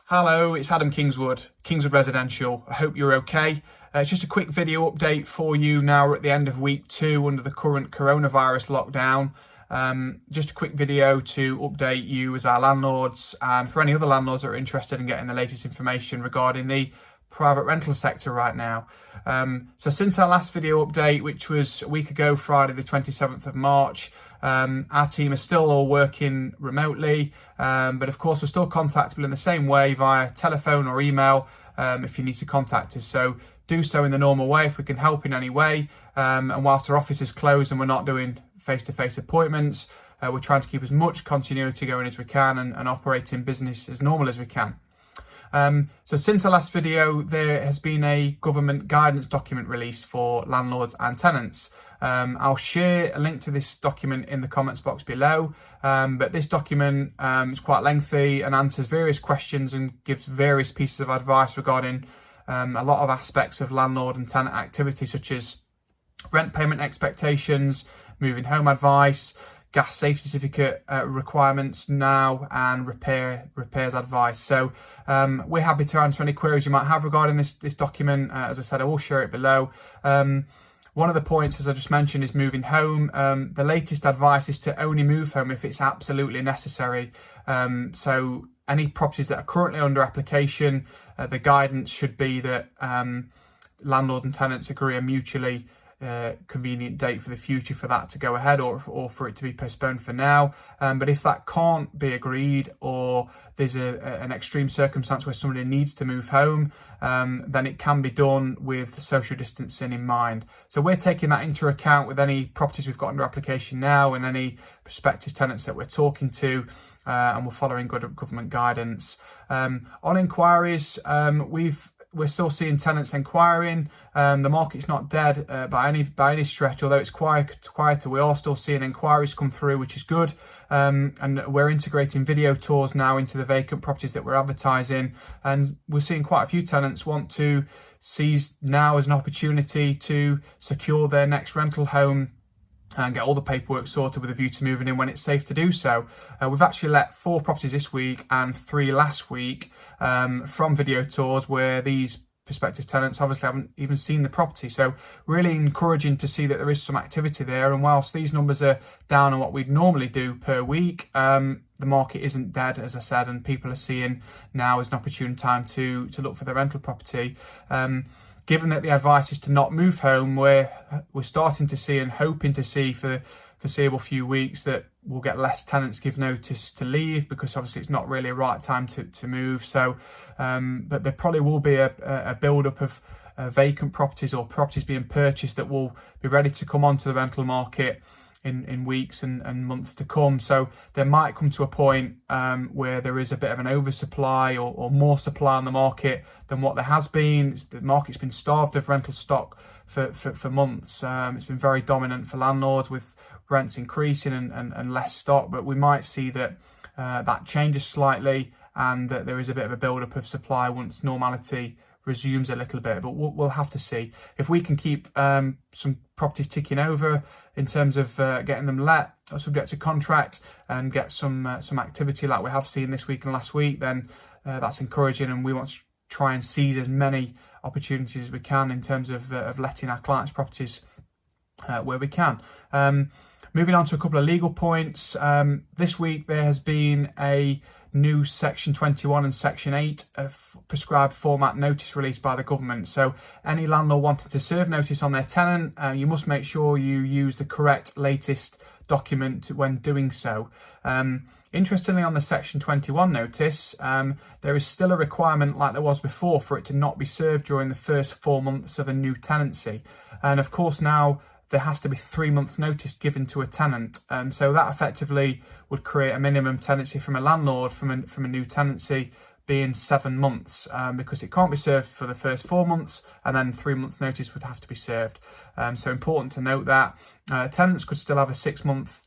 Hello, it's Adam Kingswood, Kingswood Residential. I hope you're okay. It's just a quick video update for you now. We're at the end of week 2 under the current coronavirus lockdown. Just a quick video to update you as our landlords and for any other landlords that are interested in getting the latest information regarding the private rental sector right now. So since our last video update, which was a week ago, Friday the 27th of March, our team is still all working remotely, but of course we're still contactable in the same way via telephone or email if you need to contact us. So do so in the normal way if we can help in any way. And whilst our office is closed and we're not doing face-to-face appointments, we're trying to keep as much continuity going as we can and operate in business as normal as we can. So since the last video, there has been a government guidance document released for landlords and tenants. I'll share a link to this document in the comments box below, but this document is quite lengthy and answers various questions and gives various pieces of advice regarding a lot of aspects of landlord and tenant activity, such as rent payment expectations, moving home advice, gas safety certificate requirements now, and repairs advice. So we're happy to answer any queries you might have regarding this document. As I said, I will share it below. One of the points, as I just mentioned, is moving home. The latest advice is to only move home if it's absolutely necessary. So any properties that are currently under application, the guidance should be that landlord and tenants agree a mutually convenient date for the future for that to go ahead, or for it to be postponed for now. But if that can't be agreed, or there's an extreme circumstance where somebody needs to move home, then it can be done with social distancing in mind. So we're taking that into account with any properties we've got under application now and any prospective tenants that we're talking to, and we're following good government guidance. On inquiries, we're still seeing tenants inquiring. The market's not dead by any stretch, although it's quieter. We are still seeing inquiries come through, which is good. And we're integrating video tours now into the vacant properties that we're advertising. And we're seeing quite a few tenants want to seize now as an opportunity to secure their next rental home and get all the paperwork sorted with a view to moving in when it's safe to do so. We've actually let 4 properties this week and 3 last week from video tours where these prospective tenants obviously haven't even seen the property. So really encouraging to see that there is some activity there. And whilst these numbers are down on what we'd normally do per week, the market isn't dead, as I said, and people are seeing now as an opportune time to look for their rental property. Given that the advice is to not move home, we're starting to see and hoping to see for the foreseeable few weeks that we'll get less tenants give notice to leave, because obviously it's not really a right time to move. So, but there probably will be a build-up of vacant properties or properties being purchased that will be ready to come onto the rental market in weeks and months to come. So there might come to a point where there is a bit of an oversupply or more supply on the market than what there has been. The market's been starved of rental stock for months. It's been very dominant for landlords, with rents increasing and less stock, but we might see that that changes slightly and that there is a bit of a build-up of supply once normality resumes a little bit. But we'll have to see. If we can keep some properties ticking over in terms of getting them let or subject to contract and get some activity like we have seen this week and last week, then that's encouraging, and we want to try and seize as many opportunities as we can in terms of letting our clients' properties where we can. Moving on to a couple of legal points. This week there has been a new Section 21 and Section 8 prescribed format notice released by the government. So any landlord wanting to serve notice on their tenant, you must make sure you use the correct latest document when doing so. Interestingly, on the Section 21 notice, there is still a requirement like there was before for it to not be served during the first 4 months of a new tenancy. And of course now there has to be 3 months notice given to a tenant. So that effectively would create a minimum tenancy from a landlord from a new tenancy being 7 months, because it can't be served for the first 4 months, and then 3 months notice would have to be served. So important to note that tenants could still have a 6-month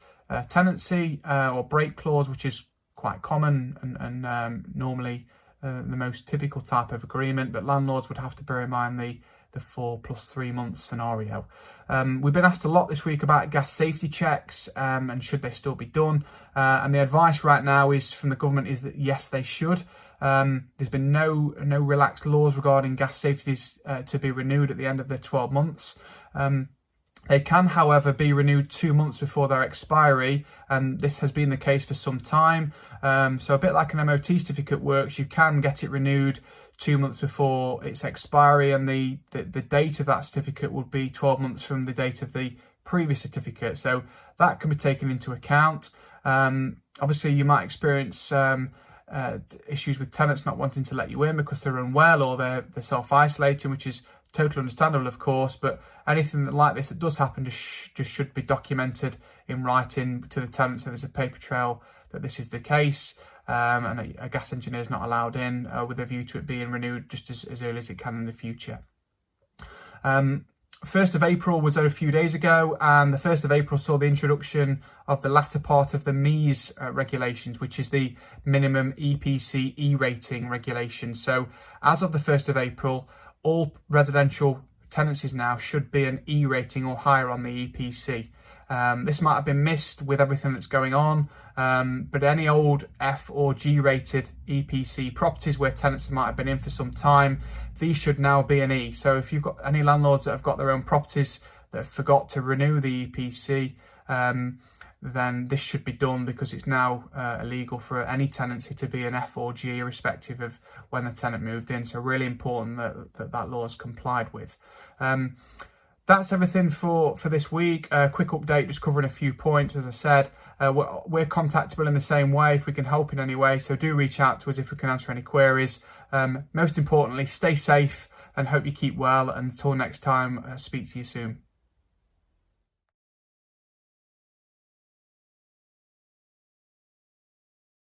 tenancy or break clause, which is quite common and normally the most typical type of agreement, but landlords would have to bear in mind the the 4+3 months scenario. We've been asked a lot this week about gas safety checks and should they still be done. And the advice right now is from the government is that yes, they should. There's been no relaxed laws regarding gas safeties to be renewed at the end of the 12 months. They can, however, be renewed 2 months before their expiry, and this has been the case for some time. So a bit like an MOT certificate works, you can get it renewed 2 months before its expiry, and the date of that certificate would be 12 months from the date of the previous certificate. So that can be taken into account. Obviously, you might experience issues with tenants not wanting to let you in because they're unwell or they're self-isolating, which is totally understandable, of course, but anything like this that does happen just should be documented in writing to the tenant, so there's a paper trail that this is the case, and that a gas engineer is not allowed in with a view to it being renewed just as early as it can in the future. 1st of April was a few days ago, and the 1st of April saw the introduction of the latter part of the MEES regulations, which is the minimum EPC E-rating regulation. So as of the 1st of April, all residential tenancies now should be an E rating or higher on the EPC. This might have been missed with everything that's going on, but any old F or G rated EPC properties where tenants might have been in for some time, these should now be an E. So if you've got any landlords that have got their own properties that forgot to renew the EPC, then this should be done, because it's now illegal for any tenancy to be an F or G, irrespective of when the tenant moved in. So really important that law is complied with. That's everything for this week. Quick update, just covering a few points. As I said, we're contactable in the same way if we can help in any way. So do reach out to us if we can answer any queries. Most importantly, stay safe and hope you keep well. Until next time, speak to you soon.